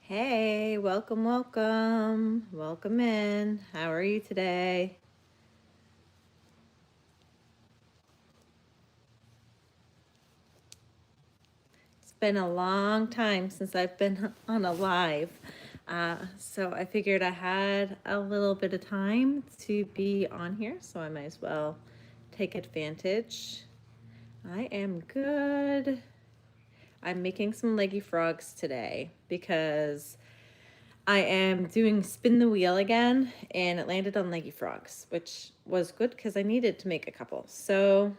Hey, welcome, welcome. Welcome in. How are you today? It's been a long time since I've been on a live. So I figured I had a little bit of time to be on here, so I might as well take advantage. I am good. I'm making some leggy frogs today because I am doing spin the wheel again, and it landed on leggy frogs, which was good because I needed to make a couple. So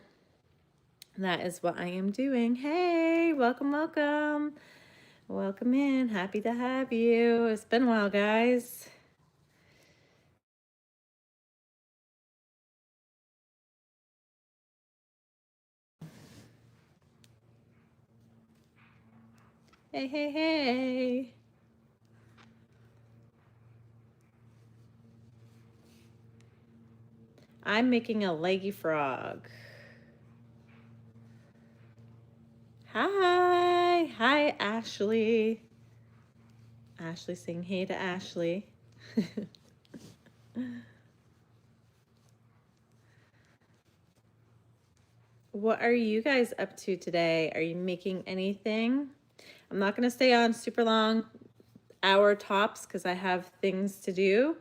that is what I am doing. Hey, welcome, welcome. Welcome in. Happy to have you. It's been a while, guys. Hey, hey, hey. I'm making a leggy frog. Hi. Hi, Ashley. Ashley saying hey to Ashley. What are you guys up to today? Are you making anything? I'm not going to stay on super long, hour tops, because I have things to do.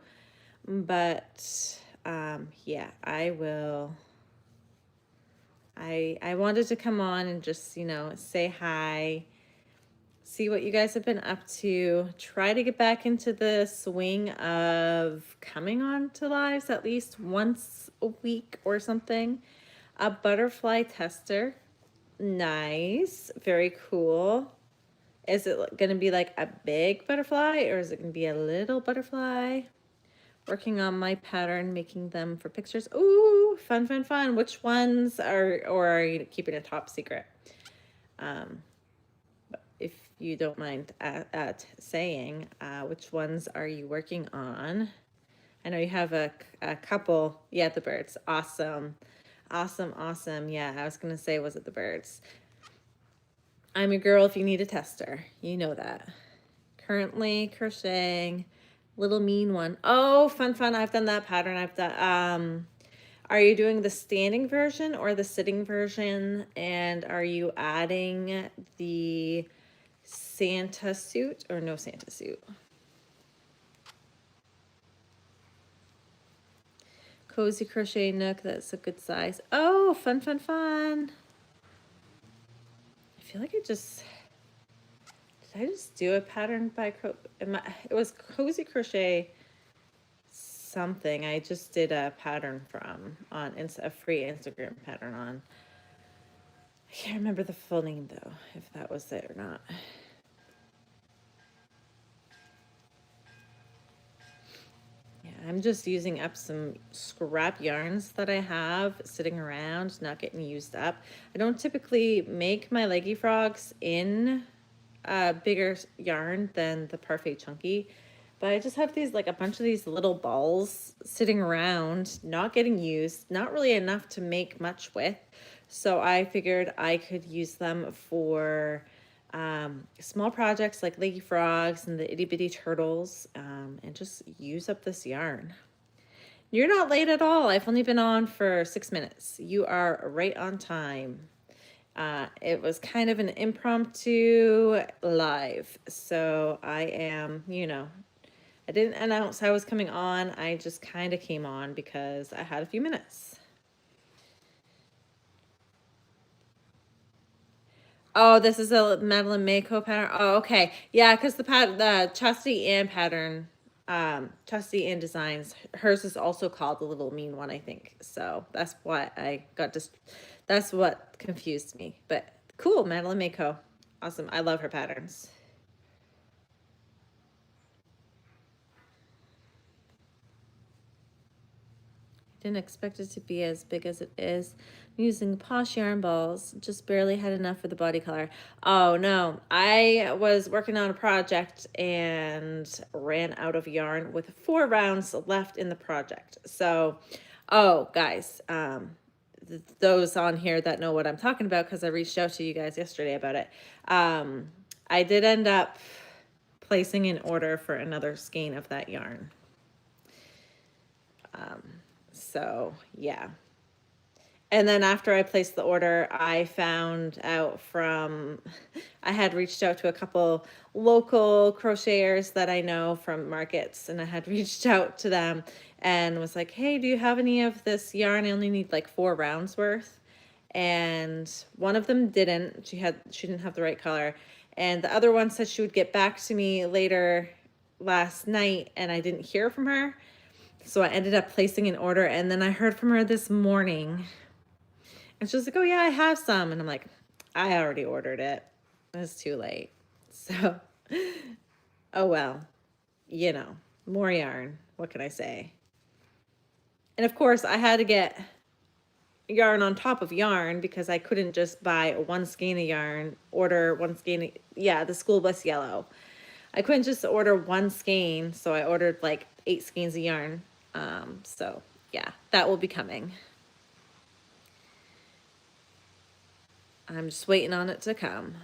But yeah, I will. I wanted to come on and just, say hi, see what you guys have been up to, try to get back into the swing of coming on to lives at least once a week or something. A butterfly tester. Nice. Very cool. Is it going to be like a big butterfly or is it going to be a little butterfly? Working on my pattern, making them for pictures. Ooh, fun, fun, fun. Which ones or are you keeping a top secret? If you don't mind saying, which ones are you working on? I know you have a couple. Yeah, the birds. Awesome. Awesome, awesome. Yeah, I was going to say, was it the birds? I'm your girl if you need a tester. You know that. Currently crocheting little mean one. Oh, fun, fun. I've done that pattern. I've done, are you doing the standing version or the sitting version? And are you adding the Santa suit or no Santa suit? Cozy crochet nook. That's a good size. Oh, fun, fun, fun. I feel like did I just do a pattern by it was cozy crochet something. I just did a pattern from on a free Instagram pattern on. I can't remember the full name though, if that was it or not. Yeah, I'm just using up some scrap yarns that I have sitting around, not getting used up. I don't typically make my leggy frogs in a bigger yarn than the Parfait Chunky, but I just have these, like a bunch of these little balls sitting around, not getting used, not really enough to make much with. So I figured I could use them for small projects like Leggy Frogs and the Itty Bitty Turtles, and just use up this yarn. You're not late at all. I've only been on for 6 minutes. You are right on time. It was kind of an impromptu live. So I am, I didn't announce I was coming on. I just kind of came on because I had a few minutes. Oh, this is a Madeline Mako pattern. Oh, okay. Yeah, because the Chastity Ann pattern, Chastity Ann Designs, hers is also called the Little Mean One, I think. So that's why I got that's what confused me. But cool, Madeline Mako. Awesome. I love her patterns. Didn't expect it to be as big as it is. I'm using Posh yarn balls. Just barely had enough for the body color. Oh no, I was working on a project and ran out of yarn with 4 rounds left in the project. So, oh guys, those on here that know what I'm talking about because I reached out to you guys yesterday about it. I did end up placing an order for another skein of that yarn. So yeah. And then after I placed the order, I found out from, I had reached out to a couple local crocheters that I know from markets, and I had reached out to them and was like, hey, do you have any of this yarn? I only need like 4 rounds worth. And one of them didn't. She didn't have the right color. And the other one said she would get back to me later last night, and I didn't hear from her. So I ended up placing an order, and then I heard from her this morning. And she was like, oh yeah, I have some. And I'm like, I already ordered it. It's too late. So, oh well, you know, more yarn. What can I say? And of course, I had to get yarn on top of yarn because I couldn't just buy 1 skein of yarn, order 1 skein of, yeah, the school bus yellow. I couldn't just order 1 skein, so I ordered like 8 skeins of yarn. So yeah, that will be coming. I'm just waiting on it to come.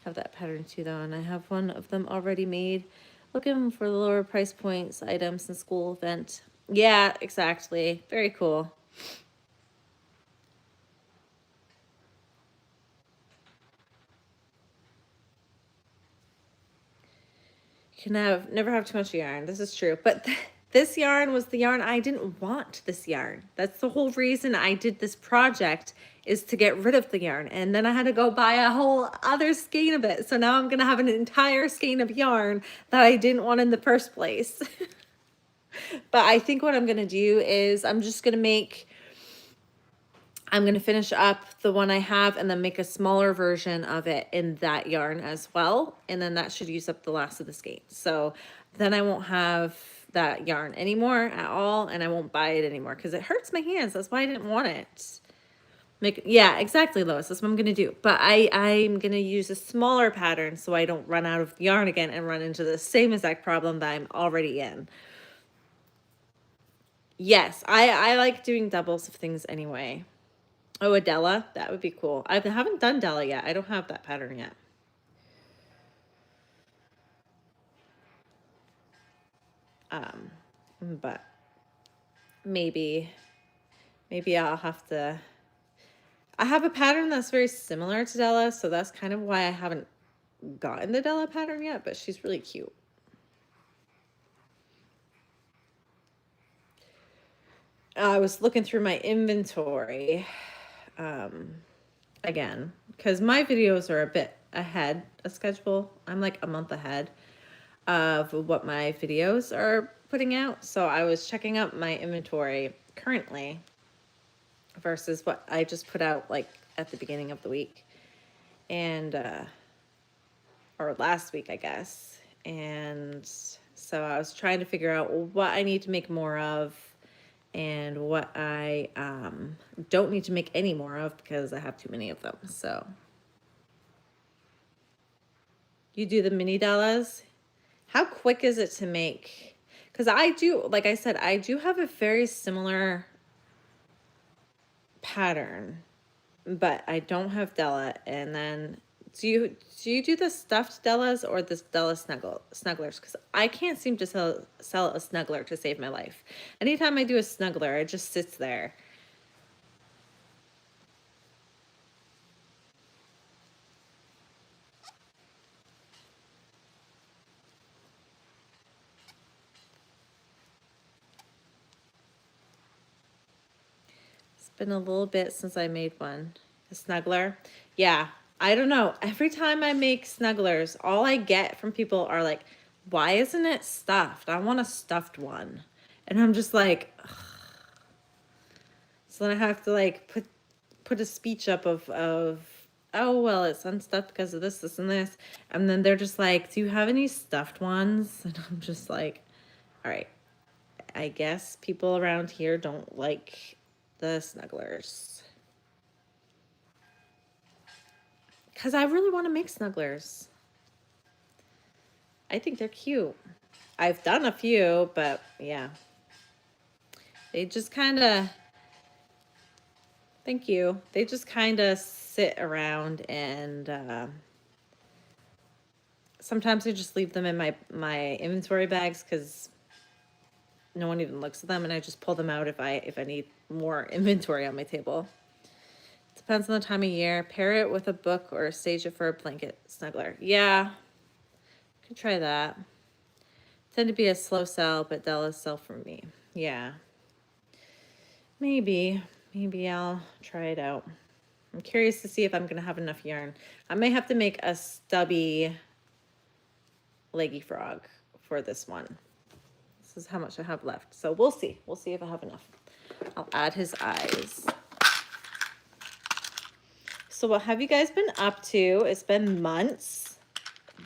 Have that pattern too though, and I have one of them already made. Looking for the lower price points items in school event. Yeah, exactly. Very cool. You can never have too much yarn. This is true. But this yarn was the yarn I didn't want. This yarn. That's the whole reason I did this project, is to get rid of the yarn. And then I had to go buy a whole other skein of it. So now I'm going to have an entire skein of yarn that I didn't want in the first place. But I think what I'm going to do is I'm going to finish up the one I have and then make a smaller version of it in that yarn as well. And then that should use up the last of the skein. So then I won't have that yarn anymore at all, and I won't buy it anymore because it hurts my hands. That's why I didn't want it. Yeah, exactly, Lois. That's what I'm going to do. But I'm going to use a smaller pattern so I don't run out of yarn again and run into the same exact problem that I'm already in. Yes, I like doing doubles of things anyway. Oh, a Della? That would be cool. I haven't done Della yet. I don't have that pattern yet. But maybe I'll have to. I have a pattern that's very similar to Della, so that's kind of why I haven't gotten the Della pattern yet, but she's really cute. I was looking through my inventory again, because my videos are a bit ahead of schedule. I'm like a month ahead of what my videos are putting out. So I was checking out my inventory currently versus what I just put out like at the beginning of the week, and or last week, I guess. And so I was trying to figure out what I need to make more of and what I don't need to make any more of because I have too many of them. So you do the mini Dellas. How quick is it to make? Because I do, like I said, I do have a very similar pattern, but I don't have Della. And then do you do the stuffed Dellas or the Della snugglers? Because I can't seem to sell a snuggler to save my life. Anytime I do a snuggler, it just sits there. It's been a little bit since I made one. A snuggler. Yeah, I don't know. Every time I make snugglers, all I get from people are like, why isn't it stuffed? I want a stuffed one. And I'm just like, ugh. So then I have to like put a speech up of oh well, it's unstuffed because of this, and this. And then they're just like, do you have any stuffed ones? And I'm just like, all right, I guess people around here don't like the snugglers. Because I really want to make snugglers. I think they're cute. I've done a few, but yeah. They just kind of, thank you. They just kind of sit around and sometimes I just leave them in my inventory bags because no one even looks at them, and I just pull them out if I need more inventory on my table. Depends on the time of year. Pair it with a book or stage it for a blanket snuggler. Yeah, could try that. Tend to be a slow sell, but Della's sell for me. Yeah. Maybe I'll try it out. I'm curious to see if I'm going to have enough yarn. I may have to make a stubby leggy frog for this one. This is how much I have left. So we'll see. We'll see if I have enough. I'll add his eyes. So what have you guys been up to? It's been months,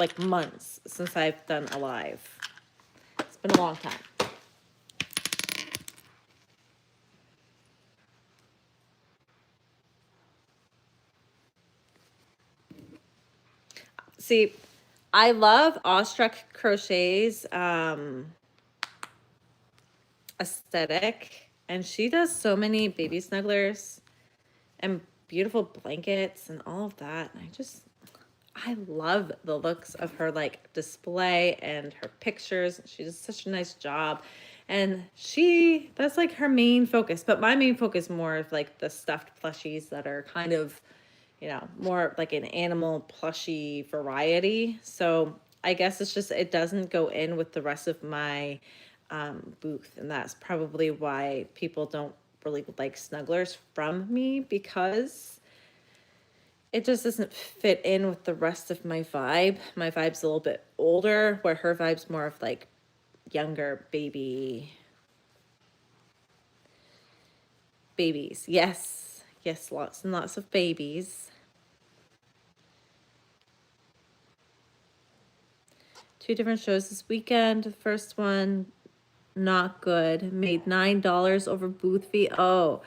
like months, since I've done a live. It's been a long time. See, I love Awestruck Crochet's aesthetic, and she does so many baby snugglers and beautiful blankets and all of that. And I love the looks of her like display and her pictures. She does such a nice job. And that's like her main focus. But my main focus more of like the stuffed plushies that are kind of, you know, more like an animal plushy variety. So I guess it's just, it doesn't go in with the rest of my booth. And that's probably why people don't really like snugglers from me, because it just doesn't fit in with the rest of my vibe. My vibe's a little bit older, where her vibe's more of like younger babies. Yes, lots and lots of babies. 2 different shows this weekend. The first one, not good. Made $9 over booth fee. Oh,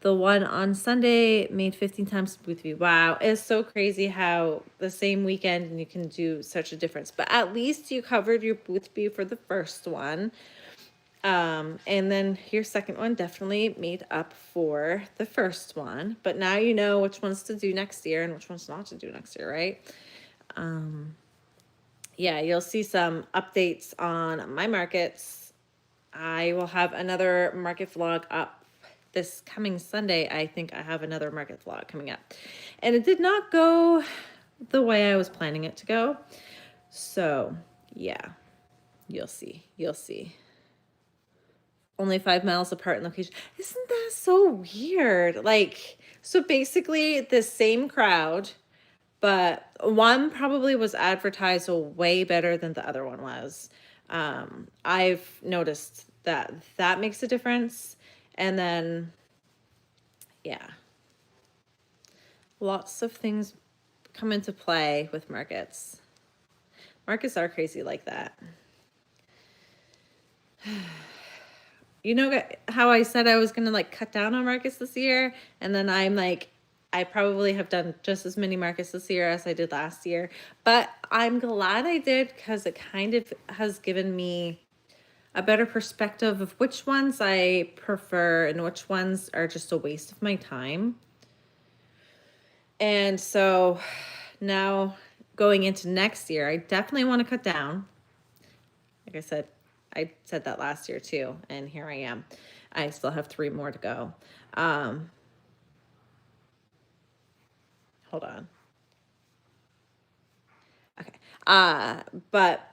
the one on Sunday made 15 times the booth fee. Wow, it's so crazy how the same weekend and you can do such a difference. But at least you covered your booth fee for the first one. And then your second one definitely made up for the first one. But now you know which ones to do next year and which ones not to do next year, right? Yeah, you'll see some updates on my markets. I will have another market vlog up this coming Sunday. I think I have another market vlog coming up. And it did not go the way I was planning it to go. So, yeah, you'll see. Only 5 miles apart in location. Isn't that so weird? Like, so basically the same crowd, but one probably was advertised way better than the other one was. I've noticed that makes a difference. And then, yeah, lots of things come into play with markets. Markets are crazy like that. You know how I said I was going to like cut down on markets this year? And then I'm like, I probably have done just as many markets this year as I did last year. But I'm glad I did, because it kind of has given me a better perspective of which ones I prefer and which ones are just a waste of my time. And so now going into next year, I definitely want to cut down. Like I said that last year too, and here I am. I still have 3 more to go. Hold on. Okay. But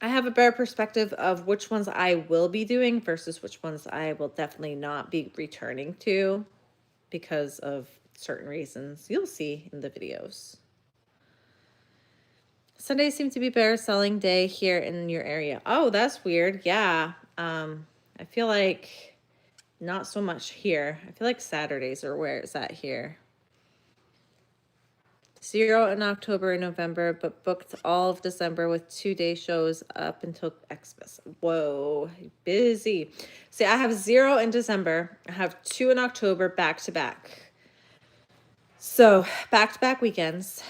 I have a better perspective of which ones I will be doing versus which ones I will definitely not be returning to because of certain reasons. You'll see in the videos. Sundays seem to be better selling day here in your area. Oh, that's weird. Yeah. I feel like not so much here. I feel like Saturdays are where it's at here. 0 in October and November, but booked all of December with 2-day shows up until Xmas. Whoa, busy. See, I have 0 in December. I have 2 in October back to back. So back to back weekends.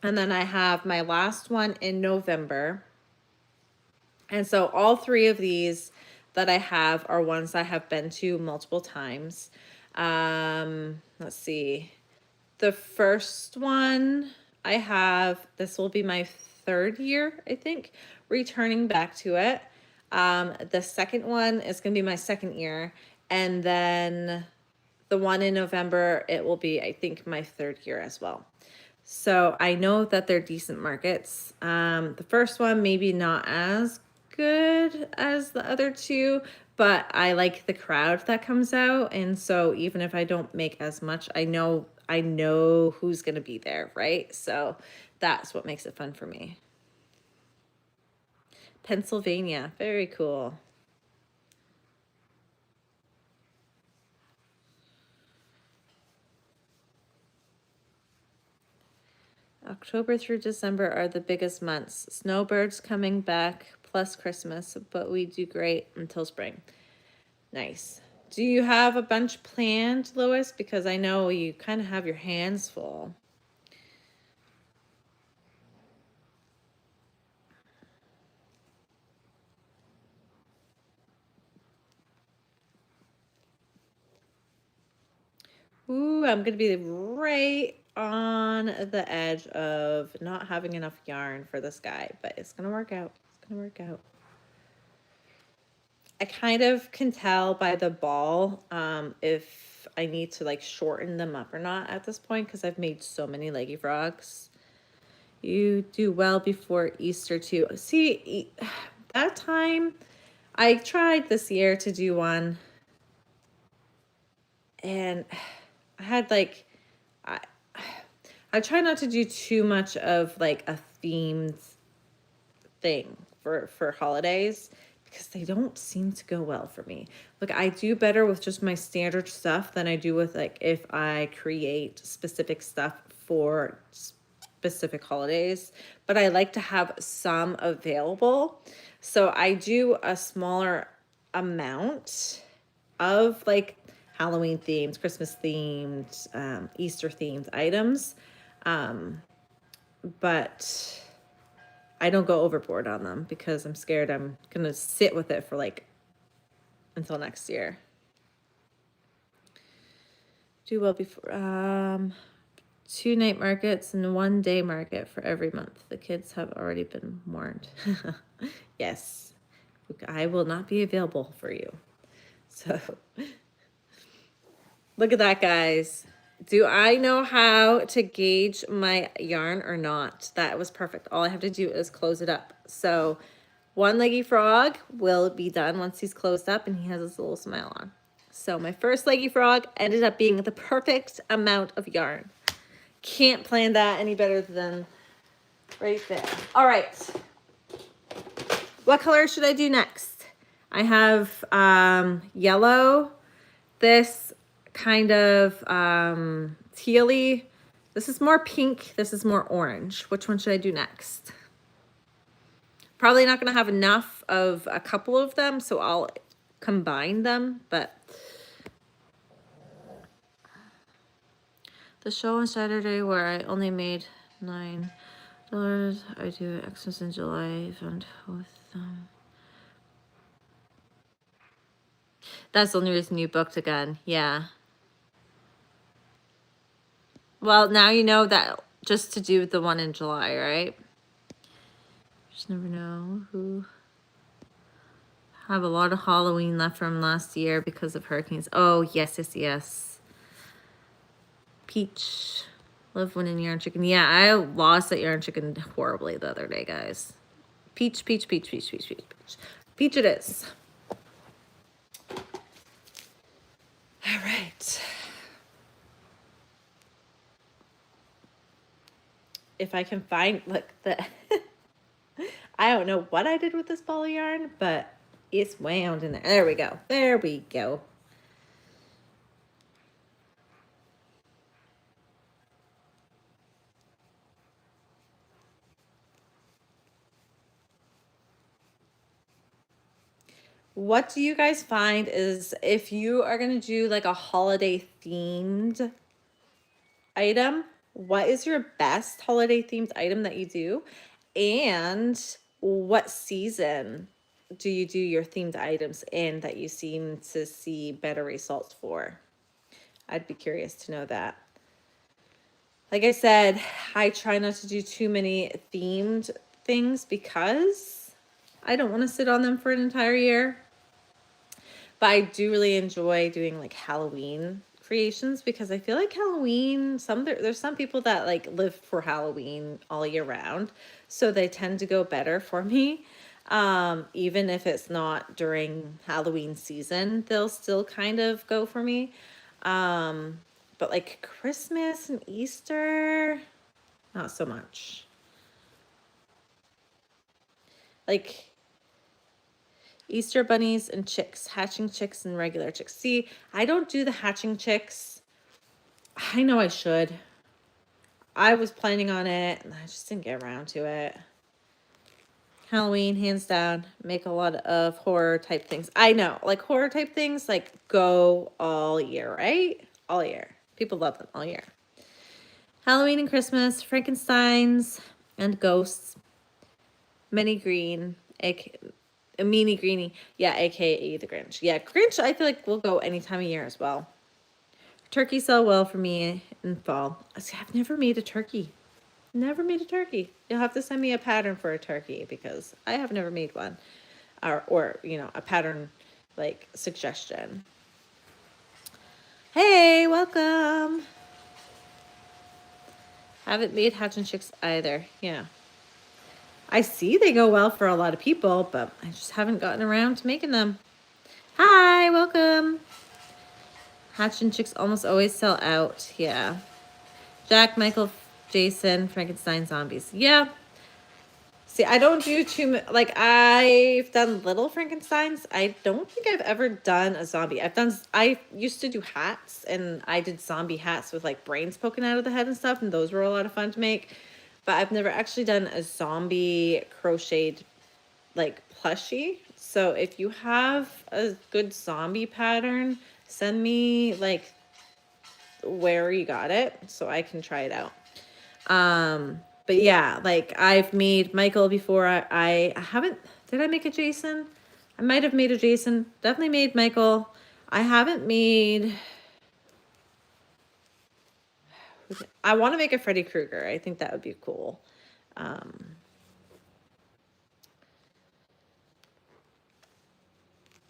And then I have my last one in November. And so all 3 of these that I have are ones I have been to multiple times. Let's see. The first one, I have, this will be my 3rd year, I think, returning back to it. The second one is going to be my 2nd year. And then the one in November, it will be, I think, my 3rd year as well. So I know that they're decent markets. The first one, maybe not as good as the other two, but I like the crowd that comes out. And so even if I don't make as much, I know who's going to be there, right? So that's what makes it fun for me. Pennsylvania, very cool. October through December are the biggest months. Snowbirds coming back plus Christmas, but we do great until spring. Nice. Do you have a bunch planned, Lois? Because I know you kind of have your hands full. Ooh, I'm going to be right on the edge of not having enough yarn for this guy, but it's going to work out. It's going to work out. I kind of can tell by the ball if I need to like shorten them up or not at this point because I've made so many Leggy Frogs. You do well before Easter too. See, that time I tried this year to do one and I had like, I try not to do too much of like a themed thing for holidays because they don't seem to go well for me. Like I do better with just my standard stuff than I do with like if I create specific stuff for specific holidays, but I like to have some available. So I do a smaller amount of like Halloween themed, Christmas themed, Easter themed items. But I don't go overboard on them because I'm scared I'm going to sit with it for like until next year. Do well before 2 night markets and 1 day market for every month. The kids have already been warned. Yes, I will not be available for you. So look at that, guys. Do I know how to gauge my yarn or not? That was perfect. All I have to do is close it up. So 1 Leggy Frog will be done once he's closed up and he has his little smile on. So my first Leggy Frog ended up being the perfect amount of yarn. Can't plan that any better than right there. All right. What color should I do next? I have yellow, this kind of tealy. This is more pink. This is more orange. Which one should I do next? Probably not going to have enough of a couple of them, so I'll combine them, but the show on Saturday where I only made $9. I do Xmas in July event with them. That's the only reason you booked again. Yeah. Well, now you know that just to do the one in July, right? Just never know who. Have a lot of Halloween left from last year because of hurricanes. Oh, yes, yes, yes. Peach. Love winning yarn chicken. Yeah, I lost that yarn chicken horribly the other day, guys. Peach, peach, peach, peach, peach, peach, peach. Peach it is. All right. If I can find, look, I don't know what I did with this ball of yarn, but it's wound in there. There we go. There we go. What do you guys find is if you are going to do like a holiday themed item, what is your best holiday themed item that you do? And what season do you do your themed items in that you seem to see better results for? I'd be curious to know that. like I said, I try not to do too many themed things because I don't want to sit on them for an entire year. But I do really enjoy doing like Halloween creations because I feel like Halloween, there's some people that like live for Halloween all year round. So they tend to go better for me. Even if it's not during Halloween season, they'll still kind of go for me. But like Christmas and Easter, not so much. Like Easter bunnies and chicks, hatching chicks and regular chicks. See, I don't do the hatching chicks. I know I should. I was planning on it and I just didn't get around to it. Halloween, hands down, make a lot of horror type things. I know, like horror type things, like go all year, right? All year. People love them all year. Halloween and Christmas, Frankensteins and ghosts. Mini green, a meanie greenie. Yeah, aka the Grinch. Yeah, Grinch I feel like will go any time of year as well. Turkey sell well for me in fall. See, I've never made a turkey. Never made a turkey. You'll have to send me a pattern for a turkey because I have never made one. Or you know, a pattern like suggestion. Hey, welcome. Haven't made hatch and chicks either. Yeah. I see they go well for a lot of people, but I just haven't gotten around to making them. Hi, welcome. Hatch and chicks almost always sell out. Yeah. Jack, Michael, Jason, Frankenstein, zombies. Yeah. See, I don't do too much. Like, I've done little Frankensteins. I don't think I've ever done a zombie. I used to do hats, and I did zombie hats with like brains poking out of the head and stuff, and those were a lot of fun to make. But I've never actually done a zombie crocheted like plushie. So if you have a good zombie pattern, send me like where you got it so I can try it out. But yeah, like I've made Michael before. I haven't, did I make a Jason? I might have made a Jason. Definitely made Michael. I haven't made, I want to make a Freddy Krueger. I think that would be cool.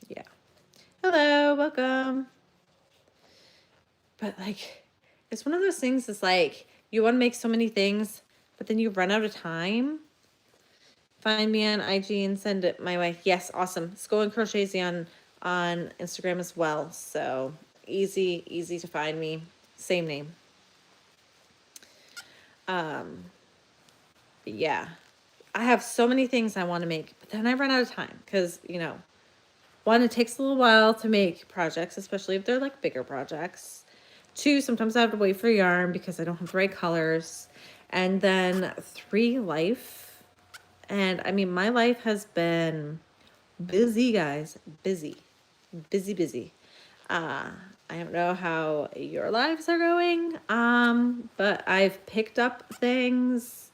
Yeah. Hello, welcome. But like, it's one of those things that's like, you want to make so many things, but then you run out of time. Find me on IG and send it my way. Yes, awesome. Skull and Crochet on Instagram as well. So easy to find me. Same name. Yeah. I have so many things I want to make, but then I run out of time because, you know, one, it takes a little while to make projects, especially if they're like bigger projects. Two, sometimes I have to wait for yarn because I don't have the right colors. And then three, life. And I mean, my life has been busy, guys. Busy. I don't know how your lives are going, but I've picked up things.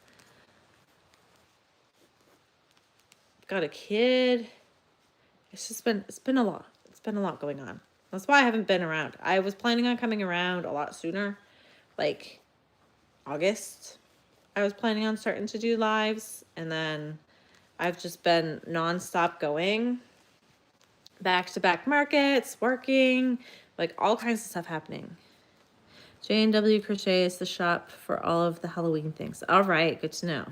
Got a kid. It's been a lot. It's been a lot going on. That's why I haven't been around. I was planning on coming around a lot sooner, like August. I was planning on starting to do lives, and then I've just been nonstop going, back-to-back markets, working, like all kinds of stuff happening. J&W Crochet is the shop for all of the Halloween things. All right, good to know.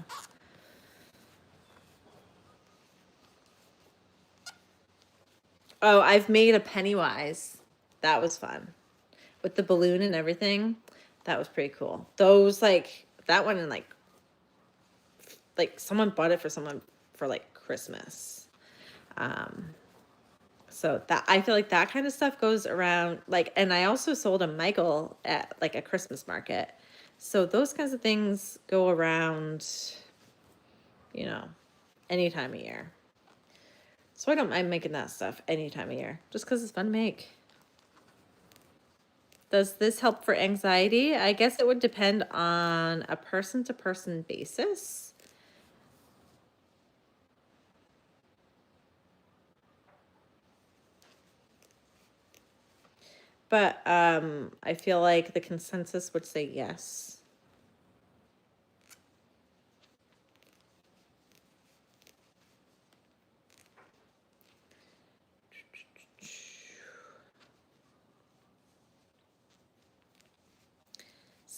Oh, I've made a Pennywise. That was fun. With the balloon and everything. That was pretty cool. Those, like, that one and like someone bought it for someone for like Christmas. So that, I feel like that kind of stuff goes around, like, and I also sold a Michael at like a Christmas market. So those kinds of things go around, you know, any time of year. So I don't mind making that stuff any time of year, just because it's fun to make. Does this help for anxiety? I guess it would depend on a person-to-person basis. But I feel like the consensus would say yes.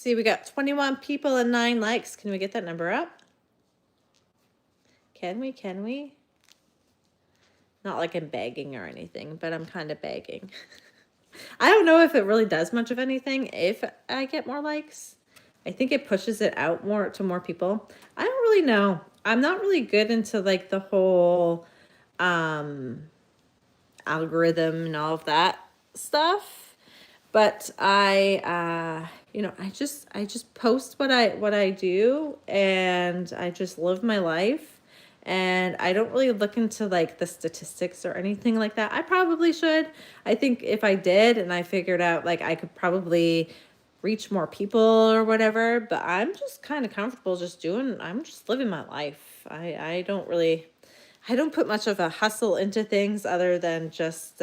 See, we got 21 people and 9 likes. Can we get that number up? Can we? Can we? Not like I'm begging or anything, but I'm kind of begging. I don't know if it really does much of anything if I get more likes. I think it pushes it out more to more people. I don't really know. I'm not really good into like the whole algorithm and all of that stuff. But I just post what I do, and I just live my life. And I don't really look into like the statistics or anything like that. I probably should. I think if I did and I figured out like I could probably reach more people or whatever, but I'm just kind of comfortable I'm just living my life. I don't really, I don't put much of a hustle into things other than just,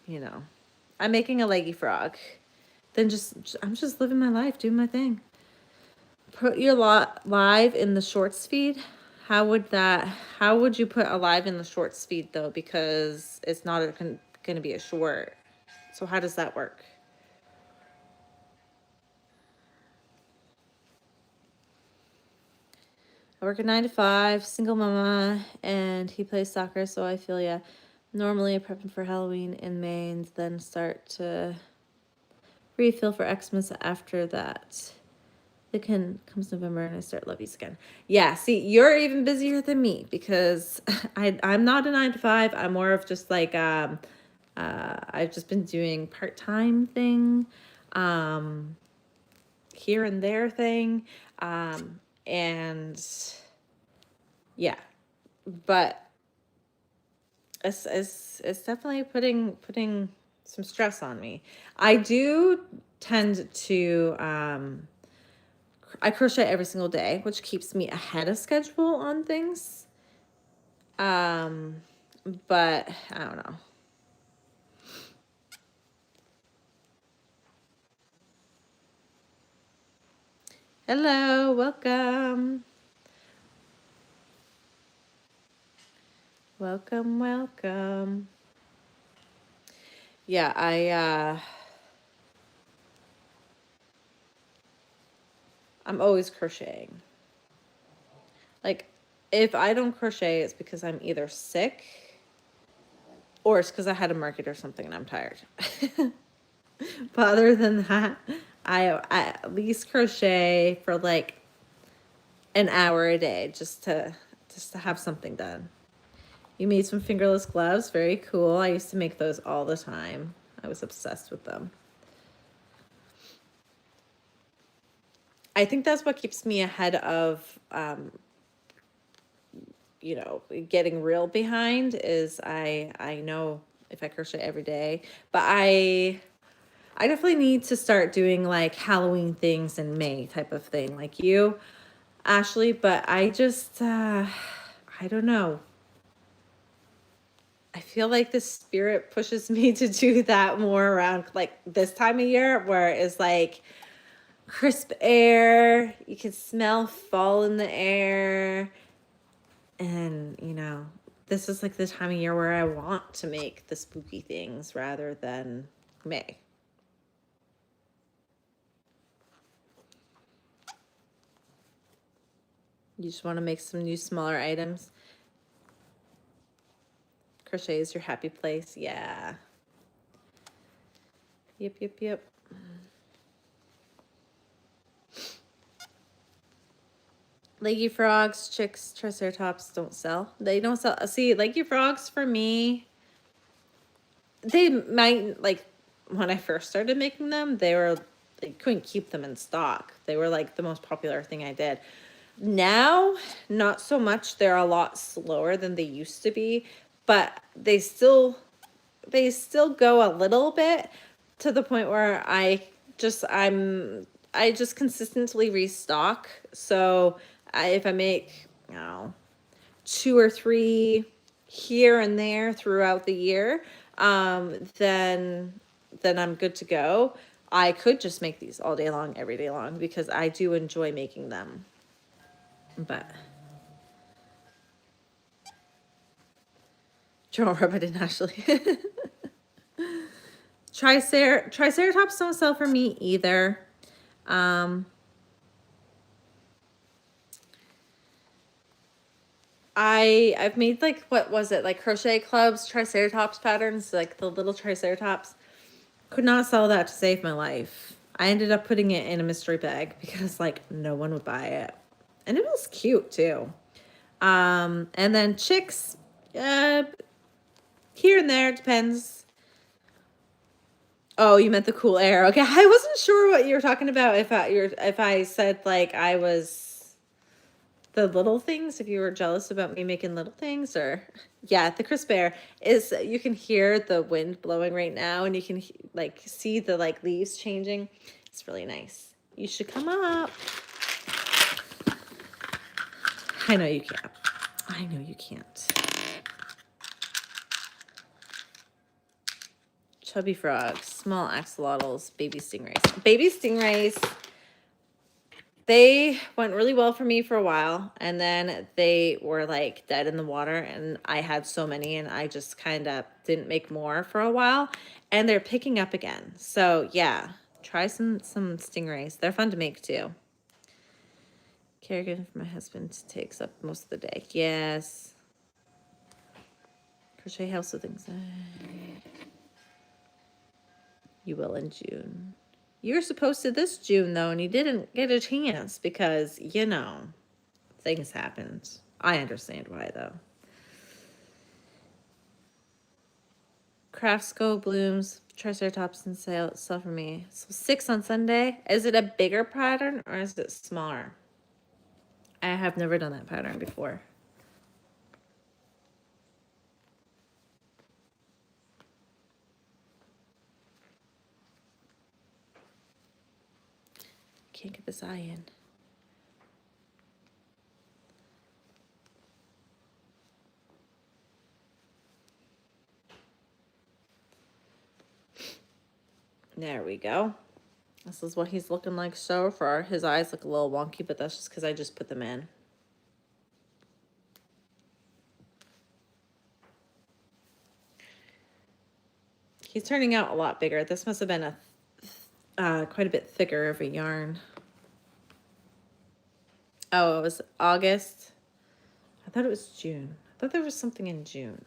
you know, I'm making a leggy frog. Then I'm just living my life, doing my thing. Put your live in the shorts feed. How would you put a live in the shorts feed though? Because it's not going to be a short. So how does that work? I work a 9 to 5, single mama, and he plays soccer, so I feel yeah. Normally prepping for Halloween in May and then start to refill for Xmas after that. Comes November and I start Lovies again. Yeah, see, you're even busier than me because I'm not a 9 to 5. I'm more of just like I've just been doing part-time thing, here and there thing, and yeah, but it's definitely putting some stress on me. I do tend to I crochet every single day, which keeps me ahead of schedule on things. But I don't know. Hello, welcome. Welcome, welcome. Yeah, I'm always crocheting. Like, if I don't crochet, it's because I'm either sick or it's because I had a market or something and I'm tired. But other than that, I at least crochet for like an hour a day just to have something done. You made some fingerless gloves. Very cool. I used to make those all the time. I was obsessed with them. I think that's what keeps me ahead of, getting real behind is I know if I crochet every day, but I definitely need to start doing like Halloween things in May type of thing like you, Ashley, but I just, I don't know. I feel like the spirit pushes me to do that more around like this time of year where it's like crisp air, you can smell fall in the air. And, this is like the time of year where I want to make the spooky things rather than May. You just want to make some new smaller items. Crochet is your happy place. Yeah. Yep. Leggy frogs, chicks, triceratops don't sell. They don't sell. See, leggy frogs for me, they might, like, when I first started making them, they couldn't keep them in stock. They were like the most popular thing I did. Now, not so much. They're a lot slower than they used to be, but they still go a little bit to the point where I just consistently restock. So if I make, 2 or 3 here and there throughout the year, then I'm good to go. I could just make these all day long, every day long, because I do enjoy making them. But don't rub it in, Ashley. Triceratops don't sell for me either. I've made like, what was it, like crochet clubs, Triceratops patterns, like the little Triceratops. Could not sell that to save my life. I ended up putting it in a mystery bag because like no one would buy it. And it was cute too. And then chicks, here and there, depends. Oh, you meant the cool air. Okay, I wasn't sure what you were talking about. If I said like I was the little things, if you were jealous about me making little things, or yeah, the crisp air is, you can hear the wind blowing right now, and you can like see the like leaves changing. It's really nice. You should come up. I know you can't. I know you can't. Chubby frogs, small axolotls, baby stingrays. Baby stingrays, they went really well for me for a while, and then they were like dead in the water, and I had so many, and I just kind of didn't make more for a while, and they're picking up again. So yeah, try some stingrays. They're fun to make too. Caregiving for my husband takes up most of the day. Yes. Crochet house with anxiety. You will in June. You're supposed to this June, though, and you didn't get a chance because, you know, things happened. I understand why, though. Craftsco blooms, Triceratops and sell for me. So 6 on Sunday. Is it a bigger pattern or is it smaller? I have never done that pattern before. Can't get this eye in. There we go. This is what he's looking like so far. His eyes look a little wonky, but that's just because I just put them in. He's turning out a lot bigger. This must have been a quite a bit thicker of a yarn. Oh, it was August. I thought it was June. I thought there was something in June.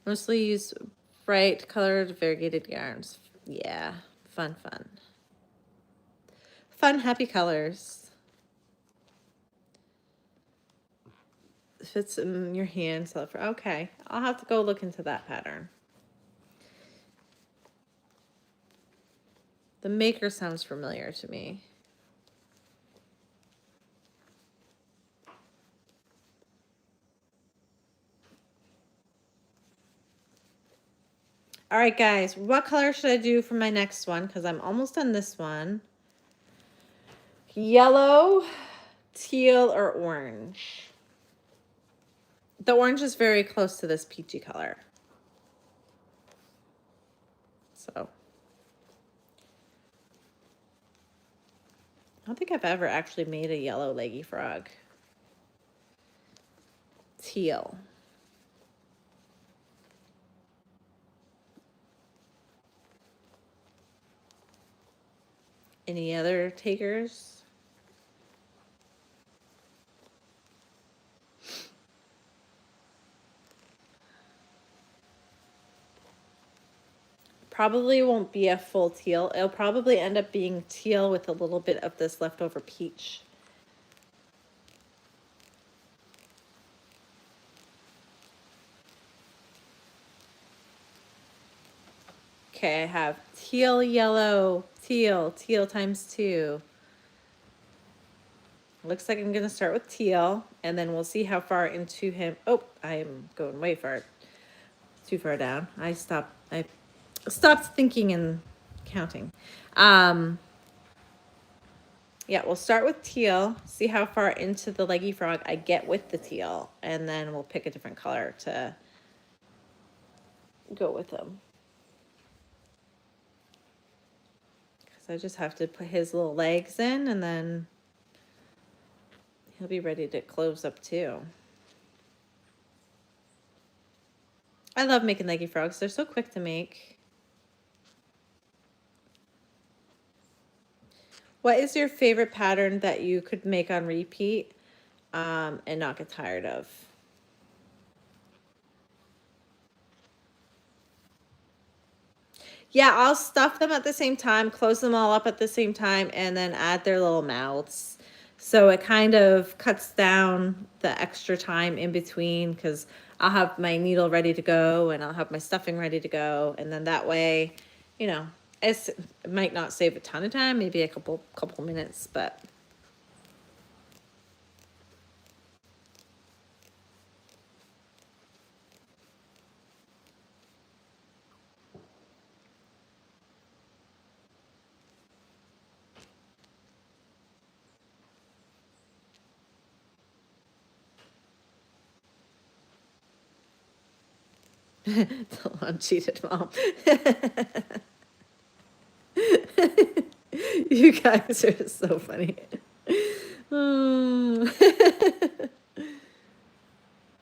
Mostly use bright colored variegated yarns. Yeah, fun. Fun, happy colors. Fits in your hand. So okay, I'll have to go look into that pattern. The maker sounds familiar to me. All right, guys, what color should I do for my next one? Because I'm almost done this one. Yellow, teal, or orange? The orange is very close to this peachy color. So I don't think I've ever actually made a yellow leggy frog. Teal. Any other takers? Probably won't be a full teal. It'll probably end up being teal with a little bit of this leftover peach. Okay, I have teal, yellow, teal times 2. Looks like I'm gonna start with teal, and then we'll see how far into him. Oh, I'm going way far, too far down. I stopped thinking and counting. Yeah, we'll start with teal, see how far into the leggy frog I get with the teal, and then we'll pick a different color to go with them. Because I just have to put his little legs in, and then he'll be ready to close up too. I love making leggy frogs. They're so quick to make. What is your favorite pattern that you could make on repeat and not get tired of? Yeah, I'll stuff them at the same time, close them all up at the same time, and then add their little mouths. So it kind of cuts down the extra time in between because I'll have my needle ready to go and I'll have my stuffing ready to go. And then that way, you know, it might not save a ton of time, maybe a couple minutes, but I'm cheated, Mom. You guys are so funny.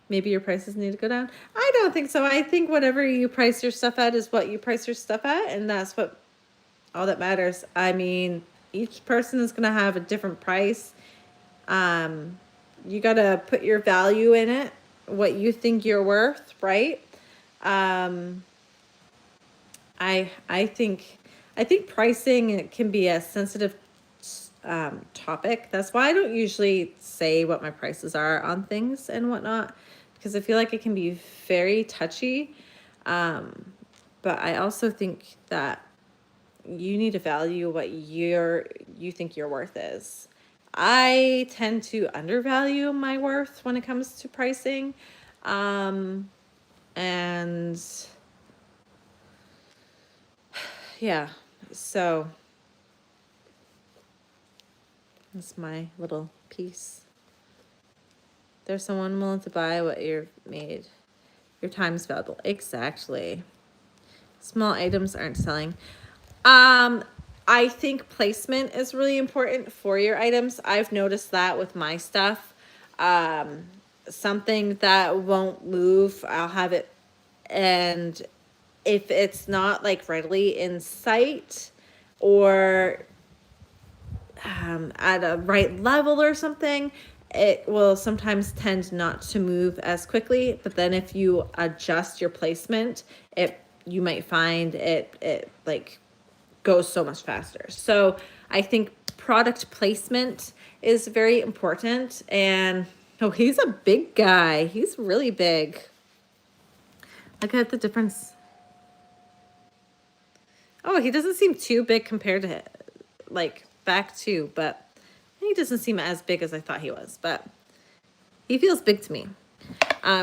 Maybe your prices need to go down. I don't think so. I think whatever you price your stuff at is what you price your stuff at, and that's what all that matters. I mean, each person is gonna have a different price. You gotta put your value in it, what you think you're worth, right? I think pricing can be a sensitive topic. That's why I don't usually say what my prices are on things and whatnot, because I feel like it can be very touchy. But I also think that you need to value what you think your worth is. I tend to undervalue my worth when it comes to pricing. And yeah, so that's my little piece. There's someone willing to buy what you've made. Your time's valuable. Exactly. Small items aren't selling. I think placement is really important for your items. I've noticed that with my stuff. Something that won't move, I'll have it, and if it's not like readily in sight or at a right level or something, it will sometimes tend not to move as quickly. But then if you adjust your placement, you might find it like goes so much faster. So I think product placement is very important. And oh, he's a big guy. He's really big. Look at the difference. Oh, he doesn't seem too big compared to like back two, but he doesn't seem as big as I thought he was, but he feels big to me.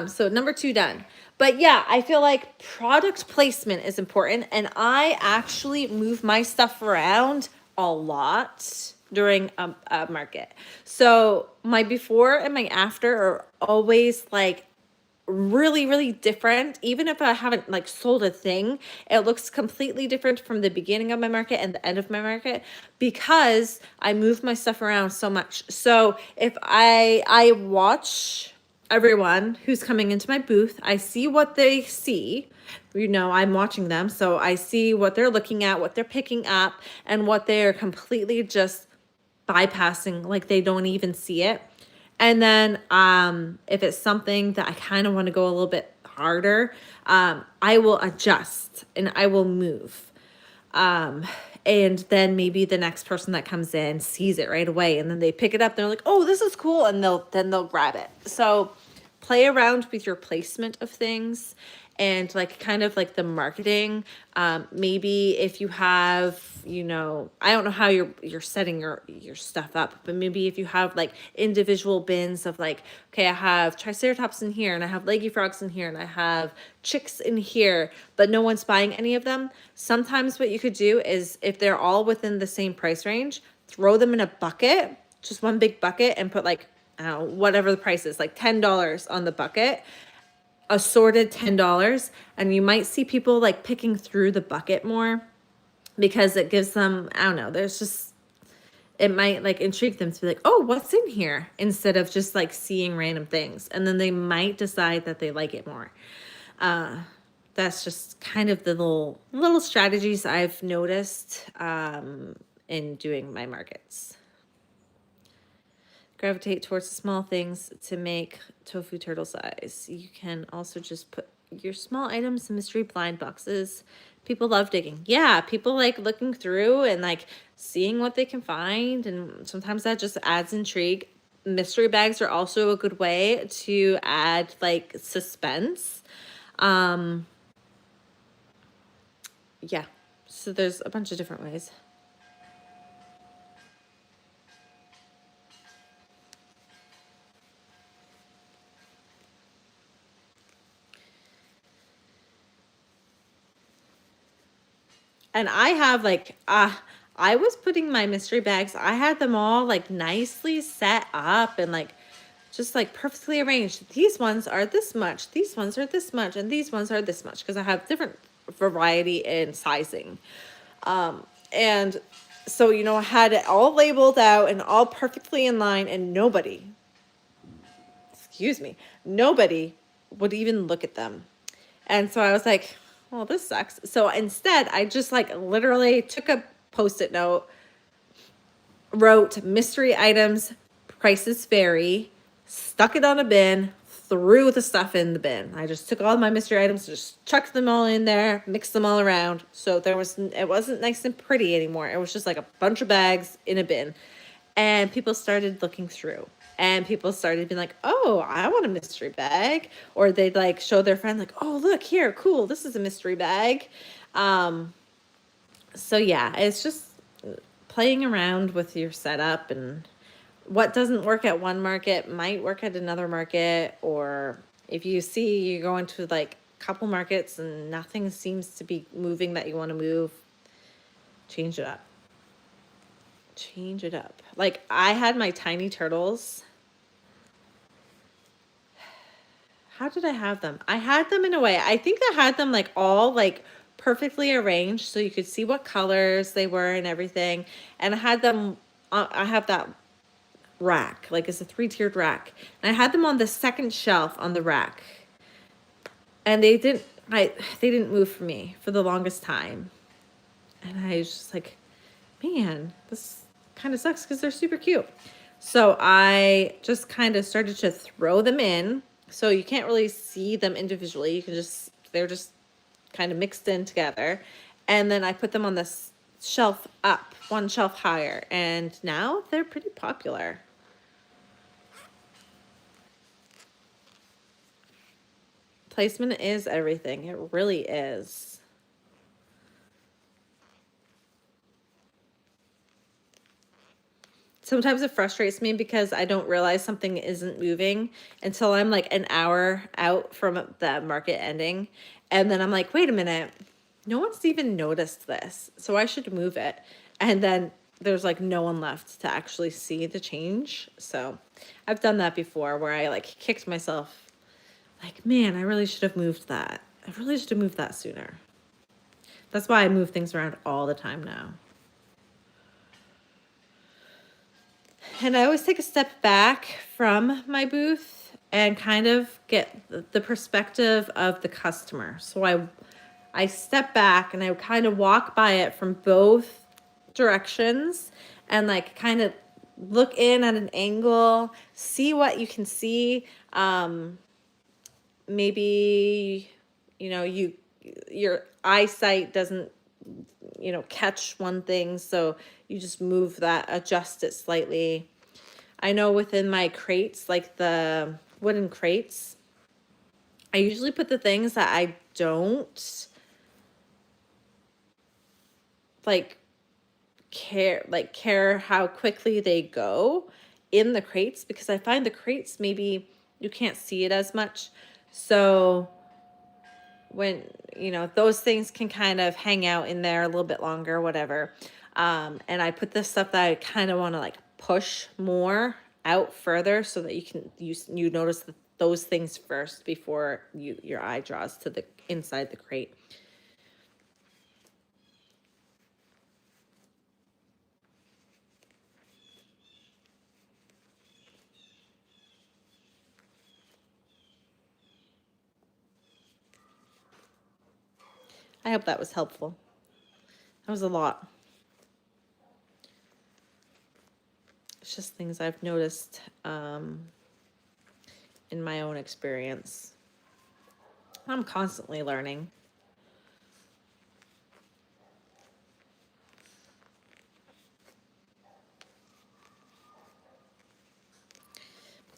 So number 2 done. But yeah, I feel like product placement is important, and I actually move my stuff around a lot during a market. So my before and my after are always like really, really different. Even if I haven't like sold a thing, it looks completely different from the beginning of my market and the end of my market because I move my stuff around so much. So if I watch everyone who's coming into my booth, I see what they see. You know, I'm watching them, so I see what they're looking at, what they're picking up, and what they're completely just bypassing, like they don't even see it. And then if it's something that I kind of want to go a little bit harder, I will adjust and I will move. And then maybe the next person that comes in sees it right away, and then they pick it up. They're like, "Oh, this is cool," and they'll grab it. So play around with your placement of things and like kind of like the marketing. Maybe if you have, you know, I don't know how you're setting your stuff up, but maybe if you have like individual bins of like, okay, I have triceratops in here and I have leggy frogs in here and I have chicks in here, but no one's buying any of them. Sometimes what you could do is if they're all within the same price range, throw them in a bucket, just one big bucket, and put like whatever the price is, like $10 on the bucket, assorted $10, and you might see people like picking through the bucket more because it gives them, I don't know, there's just, it might like intrigue them to be like, oh, what's in here, instead of just like seeing random things, and then they might decide that they like it more. that's just kind of the little strategies I've noticed in doing my markets. Gravitate towards the small things to make tofu turtle size. You can also just put your small items in mystery blind boxes. People love digging. Yeah, people like looking through and like seeing what they can find, and sometimes that just adds intrigue. Mystery bags are also a good way to add like suspense. Yeah, so there's a bunch of different ways. And I have like, I was putting my mystery bags, I had them all like nicely set up and like just like perfectly arranged. These ones are this much, these ones are this much, and these ones are this much, because I have different variety in sizing. And so, you know, I had it all labeled out and all perfectly in line, and excuse me, nobody would even look at them. And so I was like, well, this sucks. So instead, I just like literally took a post-it note, wrote mystery items, prices vary, stuck it on a bin, threw the stuff in the bin. I just took all my mystery items, just chucked them all in there, mixed them all around. So it wasn't nice and pretty anymore. It was just like a bunch of bags in a bin. And people started looking through. And people started being like, oh, I want a mystery bag. Or they'd like show their friend, like, oh, look here, cool, this is a mystery bag. So yeah, it's just playing around with your setup, and what doesn't work at one market might work at another market. Or if you see you go into like a couple markets and nothing seems to be moving that you want to move, change it up. Change it up. Like I had my tiny turtles. How did I have them? I had them in a way. I think I had them like all like perfectly arranged so you could see what colors they were and everything. And I had them, I have that rack, like it's a 3-tiered rack. And I had them on the second shelf on the rack. And they didn't move for me for the longest time. And I was just like, man, this kind of sucks because they're super cute. So I just kind of started to throw them in. So you can't really see them individually. They're just kind of mixed in together. And then I put them on this shelf up, one shelf higher. And now they're pretty popular. Placement is everything. It really is. Sometimes it frustrates me because I don't realize something isn't moving until I'm like an hour out from the market ending. And then I'm like, wait a minute, no one's even noticed this, so I should move it. And then there's like no one left to actually see the change. So I've done that before where I like kicked myself like, man, I really should have moved that. I really should have moved that sooner. That's why I move things around all the time now. And I always take a step back from my booth and kind of get the perspective of the customer. So I step back and I kind of walk by it from both directions and like kind of look in at an angle, see what you can see. Maybe, you know, your eyesight doesn't, you know, catch one thing, so you just move that, adjust it slightly. I know within my crates, like the wooden crates, I usually put the things that I don't like care how quickly they go in the crates, because I find the crates, maybe you can't see it as much. So when, you know, those things can kind of hang out in there a little bit longer, whatever. And I put this stuff that I kind of want to like push more out further so that you notice those things first before your eye draws to the inside the crate. I hope that was helpful. That was a lot. It's just things I've noticed in my own experience. I'm constantly learning.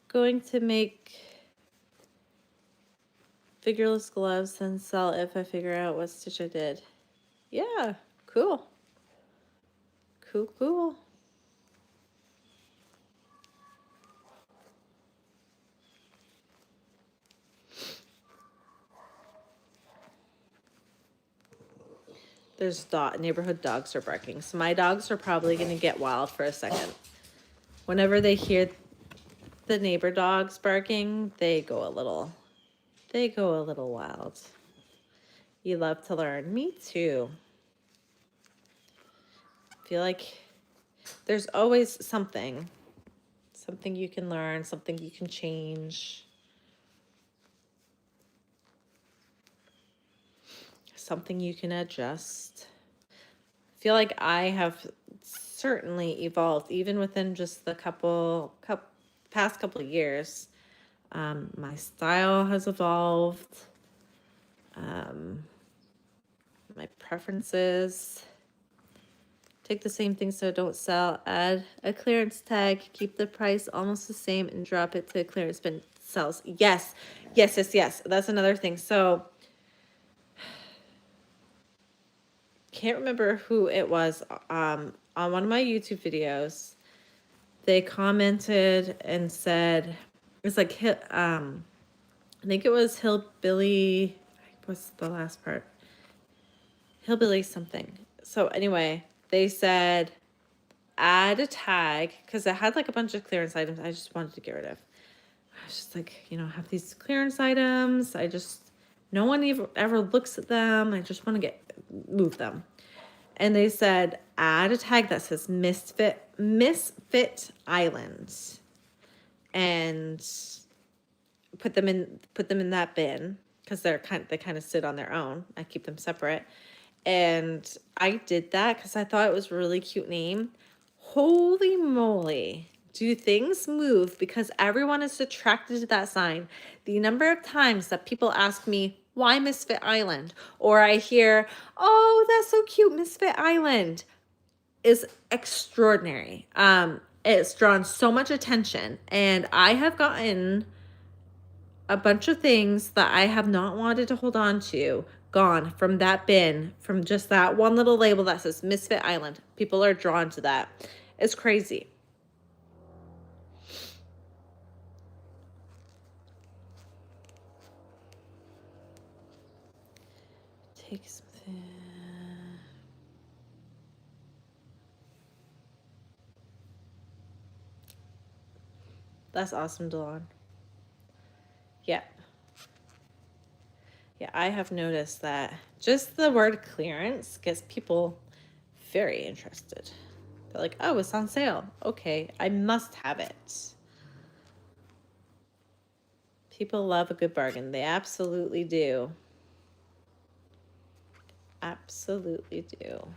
Going to make figureless gloves and sell if I figure out what stitch I did. Yeah, cool. Cool, cool. There's neighborhood dogs are barking. So my dogs are probably going to get wild for a second. Whenever they hear the neighbor dogs barking, they go a little wild. You love to learn. Me too. I feel like there's always something you can learn, something you can change, something you can adjust. I feel like I have certainly evolved, even within just the past couple of years. My style has evolved. My preferences. Take the same thing so don't sell. Add a clearance tag. Keep the price almost the same and drop it to a clearance bin sells. Yes. Yes, yes, yes. That's another thing. So can't remember who it was on one of my YouTube videos. They commented and said, it's like, I think it was Hillbilly, what's the last part? Hillbilly something. So anyway, they said, add a tag, because it had like a bunch of clearance items I just wanted to get rid of. I was just like, you know, have these clearance items. No one ever looks at them. I just want to move them. And they said, add a tag that says Misfit Island, and put them in that bin, because they kind of sit on their own. I keep them separate. And I did that because I thought it was a really cute name. Holy moly. Do things move because everyone is attracted to that sign? The number of times that people ask me, why Misfit Island? Or I hear, oh, that's so cute, Misfit Island, is extraordinary. It's drawn so much attention, and I have gotten a bunch of things that I have not wanted to hold on to gone from that bin, from just that one little label that says Misfit Island. People are drawn to that. It's crazy. Take something. That's awesome, Delon. Yeah. Yeah, I have noticed that just the word clearance gets people very interested. They're like, oh, it's on sale. Okay, I must have it. People love a good bargain. They absolutely do. Absolutely do.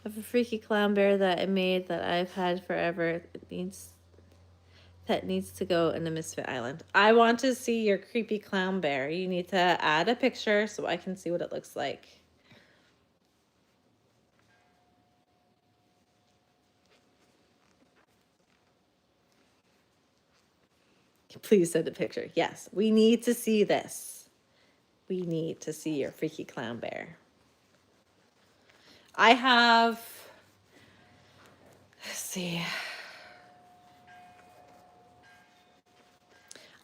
I have a freaky clown bear that I made that I've had forever. That needs to go in the Misfit Island. I want to see your creepy clown bear. You need to add a picture so I can see what it looks like. Please send a picture. Yes, we need to see this. We need to see your freaky clown bear. I have, let's see.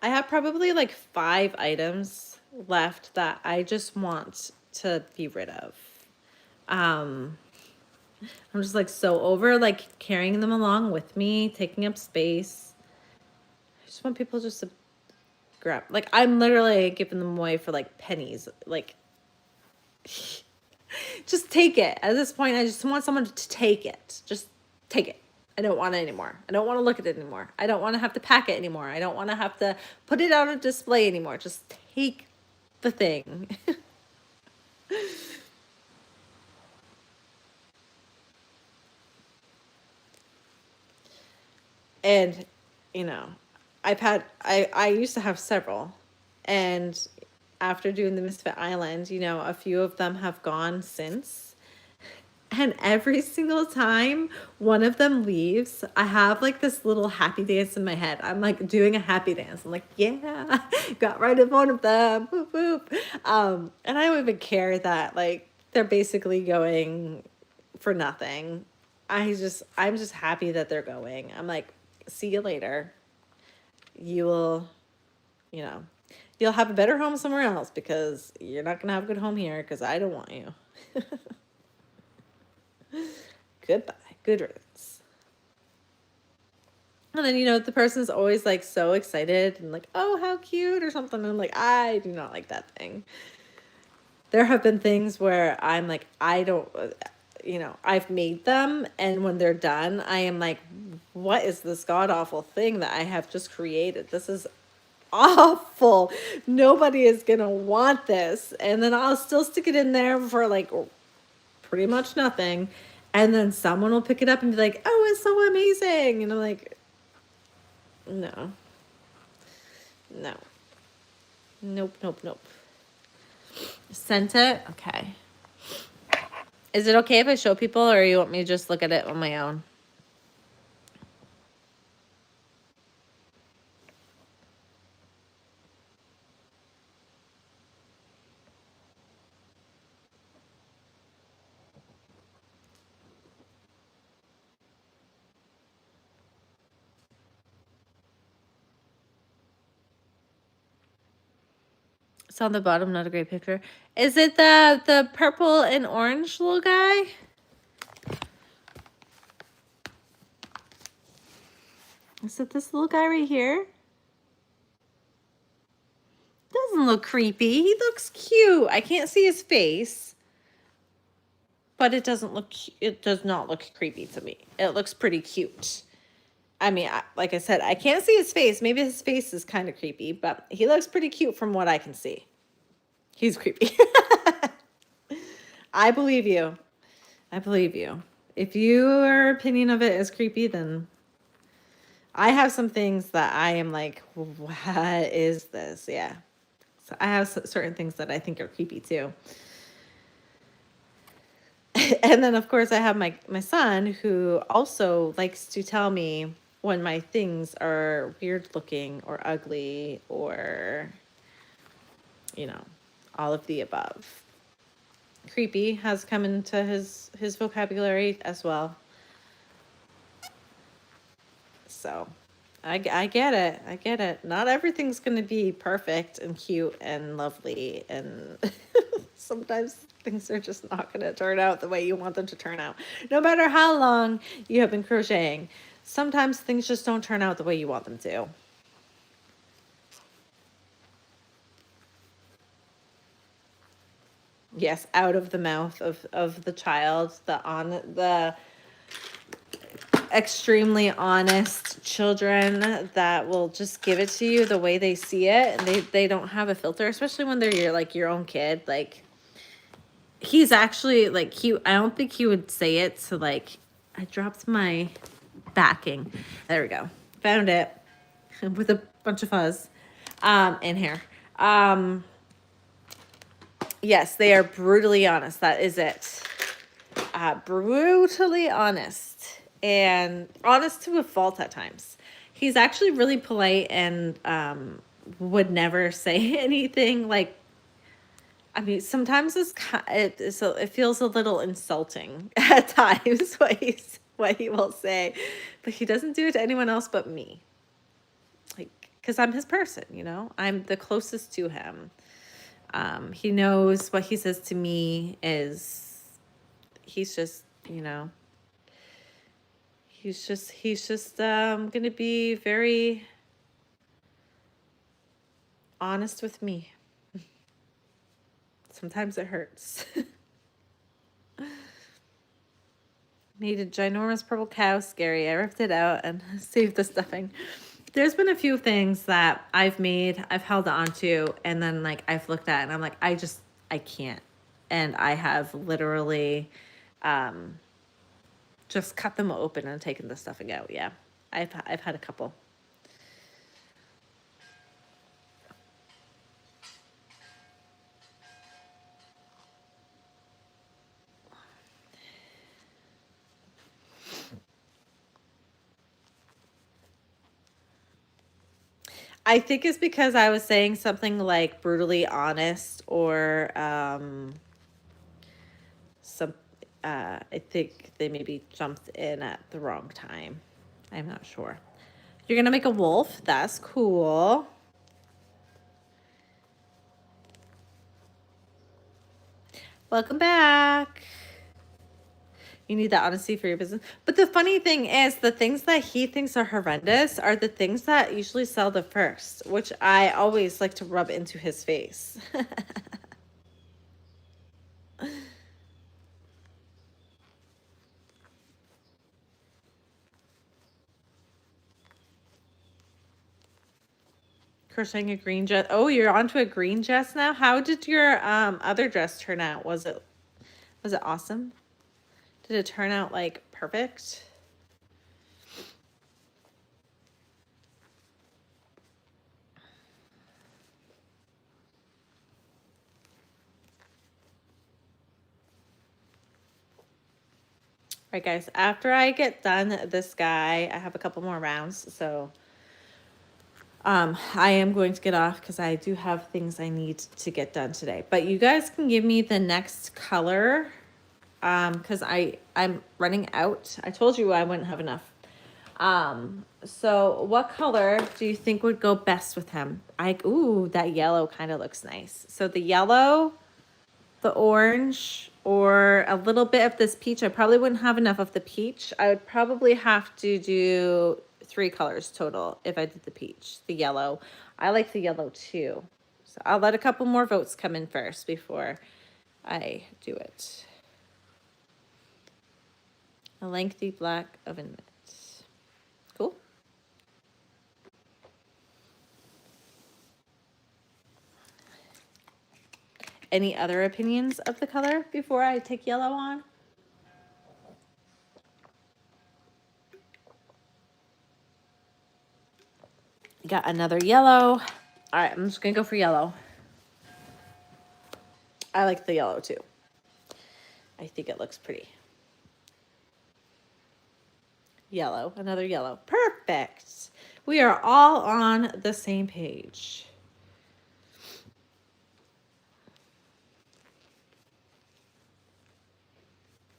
I have probably like 5 items left that I just want to be rid of. I'm just like so over like carrying them along with me, taking up space. I just want people just to grab. Like, I'm literally giving them away for like pennies. Like, just take it. At this point, I just want someone to take it. Just take it. I don't want it anymore. I don't want to look at it anymore. I don't want to have to pack it anymore. I don't want to have to put it on a display anymore. Just take the thing. And, you know, I used to have several. And after doing the Misfit Island, you know, a few of them have gone since. And every single time one of them leaves, I have like this little happy dance in my head. I'm like doing a happy dance. I'm like, yeah, got rid of one of them. Boop, boop. And I don't even care that like they're basically going for nothing. I'm just happy that they're going. I'm like, see you later. You will, you know, you'll have a better home somewhere else because you're not going to have a good home here because I don't want you. Goodbye. Good riddance. And then, you know, the person's always like so excited and like, oh, how cute or something. And I'm like, I do not like that thing. There have been things where I'm like, I don't, you know, I've made them. And when they're done, I am like, what is this god awful thing that I have just created? This is awful. Nobody is going to want this. And then I'll still stick it in there for like pretty much nothing. And then someone will pick it up and be like, oh, it's so amazing. And I'm like, no, no, nope, nope, nope. Sent it? Okay. Is it okay if I show people or you want me to just look at it on my own? It's on the bottom, not a great picture. Is it the purple and orange little guy? Is it this little guy right here? Doesn't look creepy. He looks cute. I can't see his face, but it does not look creepy to me. It looks pretty cute. I mean, like I said, I can't see his face. Maybe his face is kind of creepy, but he looks pretty cute from what I can see. He's creepy. I believe you. I believe you. If your opinion of it is creepy, then I have some things that I am like, what is this? Yeah. So I have certain things that I think are creepy too. And then of course I have my son who also likes to tell me when my things are weird looking or ugly or, you know, all of the above. Creepy has come into his vocabulary as well. So I get it. I get it. Not everything's going to be perfect and cute and lovely. And sometimes things are just not going to turn out the way you want them to turn out. No matter how long you have been crocheting, sometimes things just don't turn out the way you want them to. Yes, out of the mouth of the child, the extremely honest children that will just give it to you the way they see it, and they don't have a filter, especially when they're your own kid. Like, he's actually like cute. I don't think he would say it. So like, I dropped my backing. There we go. Found it with a bunch of fuzz in here. Yes, they are brutally honest. That is it. Brutally honest, and honest to a fault at times. He's actually really polite and would never say anything like, I mean, sometimes it feels a little insulting at times what he will say, but he doesn't do it to anyone else but me. Like, because I'm his person, you know, I'm the closest to him. He knows what he says to me is, he's just, you know, he's just gonna be very honest with me. Sometimes it hurts. Made a ginormous purple cow scary. I ripped it out and saved the stuffing. There's been a few things that I've made, I've held on to, and then like I've looked at and I'm like, I can't. And I have literally just cut them open and taken the stuffing out. Yeah, I've had a couple. I think it's because I was saying something like brutally honest or some I think they maybe jumped in at the wrong time. I'm not sure. You're gonna make a wolf. That's cool. Welcome back. You need that honesty for your business. But the funny thing is, the things that he thinks are horrendous are the things that usually sell the first, which I always like to rub into his face. Crocheting a green dress. Oh, you're onto a green dress now. How did your other dress turn out? Was it awesome? Did it turn out like perfect? All right, guys, after I get done this guy, I have a couple more rounds, so I am going to get off because I do have things I need to get done today. But you guys can give me the next color because I'm running out. I told you I wouldn't have enough. So what color do you think would go best with him? Ooh, that yellow kind of looks nice. So the yellow, the orange, or a little bit of this peach. I probably wouldn't have enough of the peach. I would probably have to do 3 colors total if I did the peach. The yellow. I like the yellow too. So I'll let a couple more votes come in first before I do it. A lengthy black oven mitt. Cool. Any other opinions of the color before I take yellow on? Got another yellow. All right, I'm just gonna go for yellow. I like the yellow too. I think it looks pretty. Yellow, another yellow. Perfect. We are all on the same page.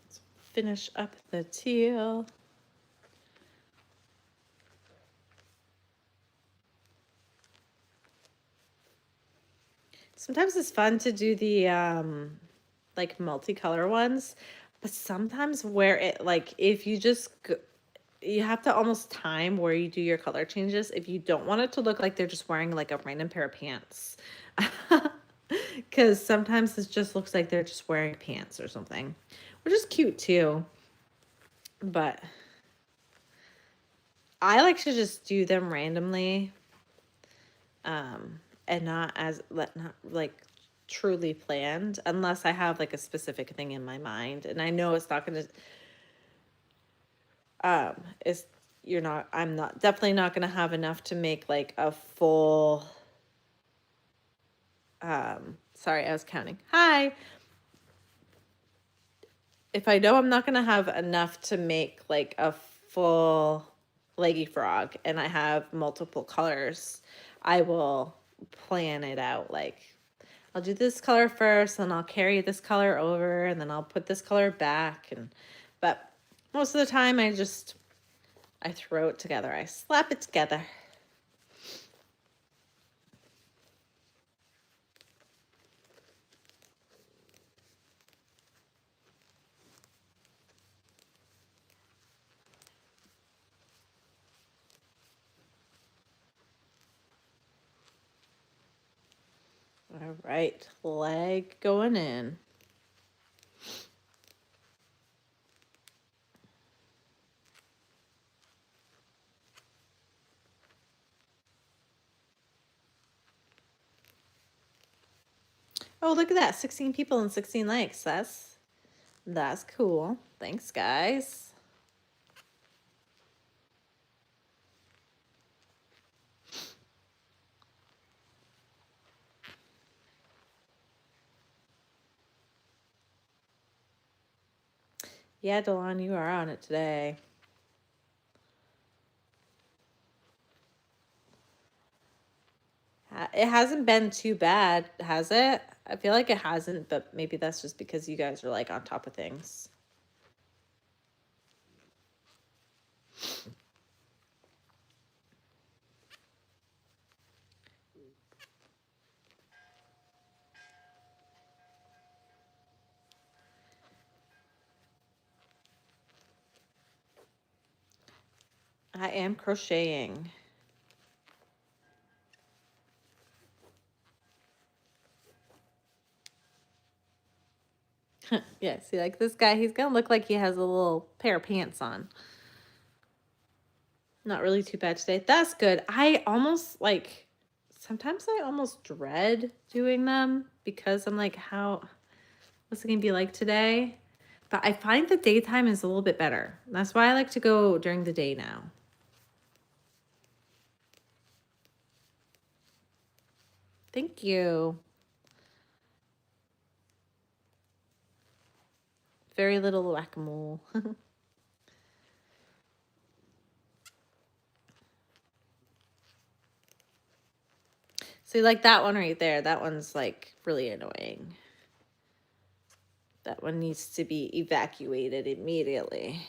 Let's finish up the teal. Sometimes it's fun to do the like multicolor ones, but sometimes where it like if you just you have to almost time where you do your color changes if you don't want it to look like they're just wearing like a random pair of pants. Because sometimes it just looks like they're just wearing pants or something, which is cute too. But I like to just do them randomly and not like truly planned unless I have like a specific thing in my mind and I know it's not going to it's you're not I'm not definitely not going to have enough to make like a full sorry, I was counting. Hi. If I know I'm not going to have enough to make like a full leggy frog and I have multiple colors, I will plan it out. Like I'll do this color first and I'll carry this color over and then I'll put this color back. But most of the time I throw it together. I slap it together. All right, leg going in. Oh, look at that. 16 people and 16 likes. That's cool. Thanks, guys. Yeah, Delon, you are on it today. It hasn't been too bad, has it? I feel like it hasn't, but maybe that's just because you guys are like on top of things. I am crocheting. Yeah, see, like this guy, he's gonna look like he has a little pair of pants on. Not really too bad today. That's good. I almost like, sometimes I almost dread doing them because I'm like, what's it gonna be like today? But I find the daytime is a little bit better. That's why I like to go during the day now. Thank you. Very little whack-a-mole. See, like that one right there, that one's like really annoying. That one needs to be evacuated immediately.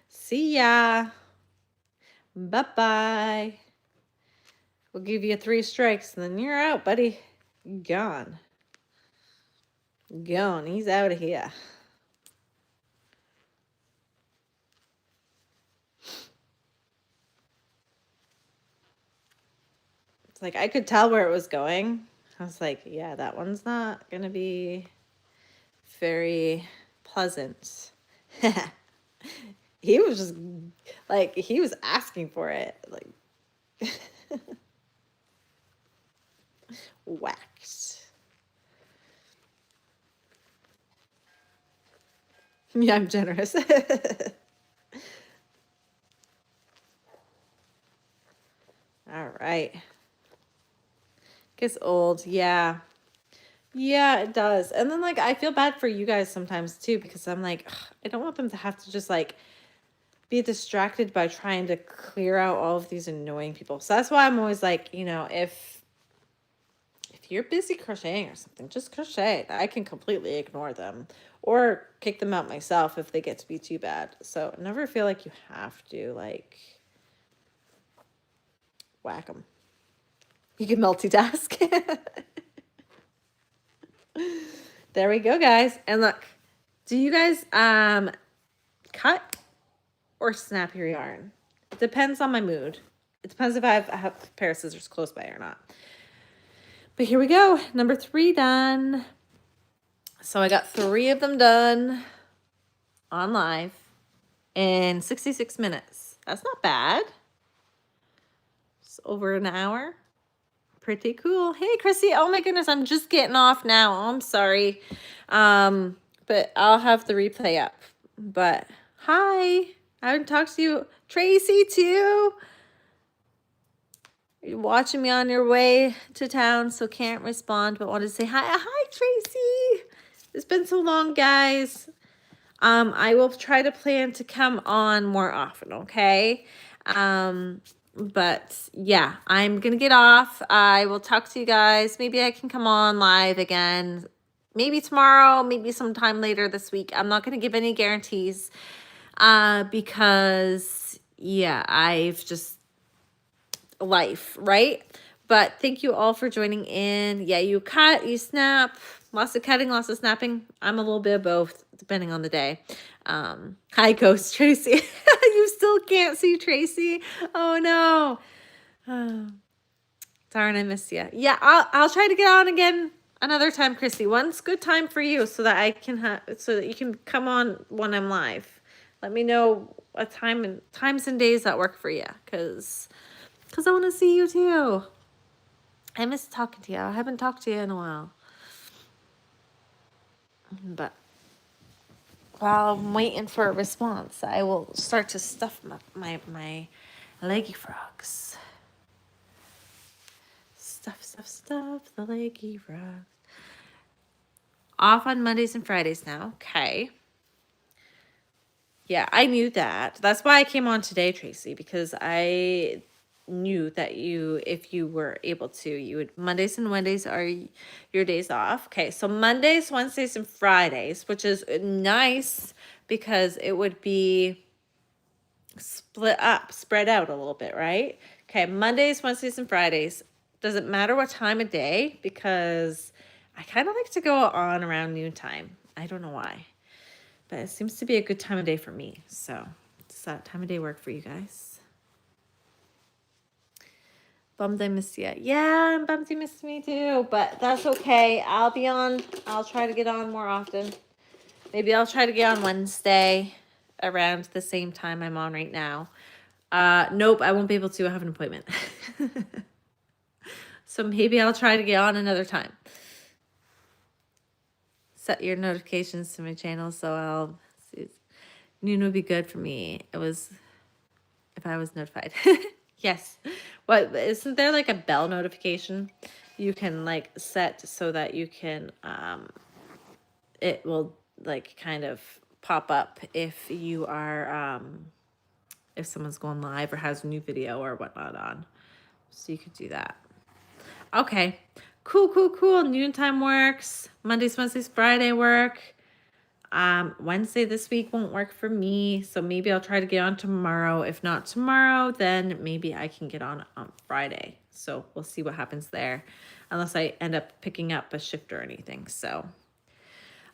See ya. Bye-bye. We'll give you 3 strikes, and then you're out, buddy. Gone. Gone. He's out of here. It's like I could tell where it was going. I was like, yeah, that one's not going to be very pleasant. He was just like, he was asking for it. Like, whacked. Yeah, I'm generous. All right. Gets old. Yeah. Yeah, it does. And then like I feel bad for you guys sometimes too, because I'm like, ugh, I don't want them to have to just like be distracted by trying to clear out all of these annoying people. So that's why I'm always like, you know, if you're busy crocheting or something, just crochet. I can completely ignore them or kick them out myself if they get to be too bad. So never feel like you have to like whack them. You can multitask. There we go, guys. And look, do you guys cut or snap your yarn? It depends on my mood. It depends if I have a pair of scissors close by or not. But here we go. Number 3 done. So I got 3 of them done on live in 66 minutes. That's not bad. It's over an hour. Pretty cool. Hey, Chrissy. Oh my goodness, I'm just getting off now. Oh, I'm sorry. But I'll have the replay up. But hi. I haven't talked to you. Tracy, too. You're watching me on your way to town, so can't respond, but wanted to say hi. Hi, Tracy. It's been so long, guys. I will try to plan to come on more often, okay? But yeah, I'm gonna get off. I will talk to you guys. Maybe I can come on live again. Maybe tomorrow, maybe sometime later this week. I'm not gonna give any guarantees because yeah, I've just life, right? But thank you all for joining in. Yeah, you cut, you snap, lots of cutting, lots of snapping. I'm a little bit of both, depending on the day. Hi, Ghost Tracy. You still can't see Tracy. Oh no. Oh, darn, I miss you. Yeah, I'll try to get on again another time, Chrissy. When's good time for you so that I can so that you can come on when I'm live. Let me know a time and times and days that work for you, because because I want to see you too. I miss talking to you. I haven't talked to you in a while. But while I'm waiting for a response, I will start to stuff my leggy frogs. Stuff the leggy frogs. Off on Mondays and Fridays now. Okay. Yeah, I knew that. That's why I came on today, Tracy, because I knew that if you were able to, you would. Mondays and Wednesdays are your days off. Okay, so Mondays, Wednesdays, and Fridays, which is nice because it would be spread out a little bit, right? Okay, Mondays, Wednesdays, and Fridays. Doesn't matter what time of day because I kind of like to go on around noontime. I don't know why. But it seems to be a good time of day for me. So does that time of day work for you guys? Bummed I missed you. Yeah, I'm bummed you missed me too. But that's okay. I'll be on. I'll try to get on more often. Maybe I'll try to get on Wednesday around the same time I'm on right now. Nope, I won't be able to. I have an appointment. So maybe I'll try to get on another time. Set your notifications to my channel so I'll see. Noon would be good for me. It was if I was notified. Yes. What isn't there like a bell notification you can like set so that you can it will like kind of pop up if you are if someone's going live or has a new video or whatnot on. So you could do that. Okay. Cool. Noontime works. Mondays, Wednesdays, Friday work. Wednesday this week won't work for me, so maybe I'll try to get on tomorrow. If not tomorrow, then maybe I can get on Friday. So we'll see what happens there, unless I end up picking up a shift or anything. So,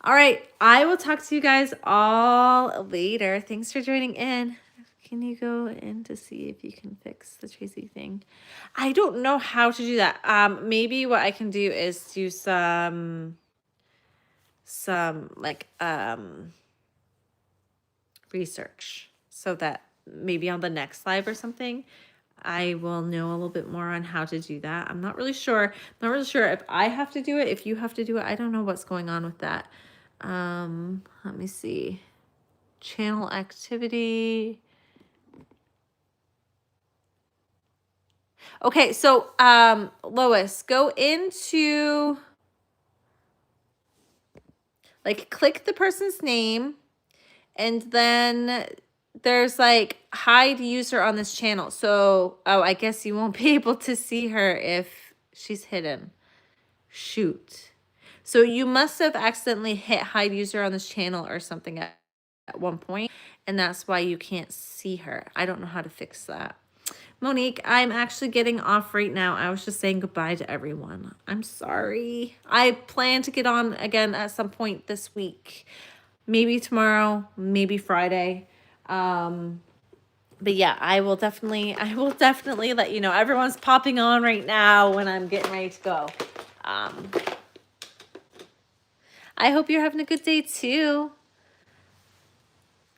all right, I will talk to you guys all later. Thanks for joining in. Can you go in to see if you can fix the Tracy thing? I don't know how to do that. Maybe what I can do is do some like research so that maybe on the next live or something I will know a little bit more on how to do that. I'm not really sure. Not really sure if I have to do it, if you have to do it. I don't know what's going on with that. Let me see. Channel activity. Okay, so Lois, go into like click the person's name and then there's like hide user on this channel. So, oh, I guess you won't be able to see her if she's hidden. Shoot. So you must have accidentally hit hide user on this channel or something at one point, and that's why you can't see her. I don't know how to fix that. Monique, I'm actually getting off right now. I was just saying goodbye to everyone. I'm sorry. I plan to get on again at some point this week. Maybe tomorrow, maybe Friday. But yeah, I will definitely let you know. Everyone's popping on right now when I'm getting ready to go. I hope you're having a good day too.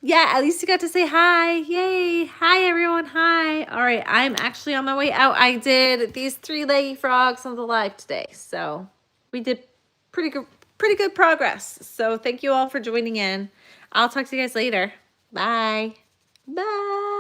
Yeah, at least you got to say hi. Yay. Hi, everyone. Hi. All right, I'm actually on my way out. I did these 3 leggy frogs on the live today. So we did pretty good progress. So thank you all for joining in. I'll talk to you guys later. Bye. Bye.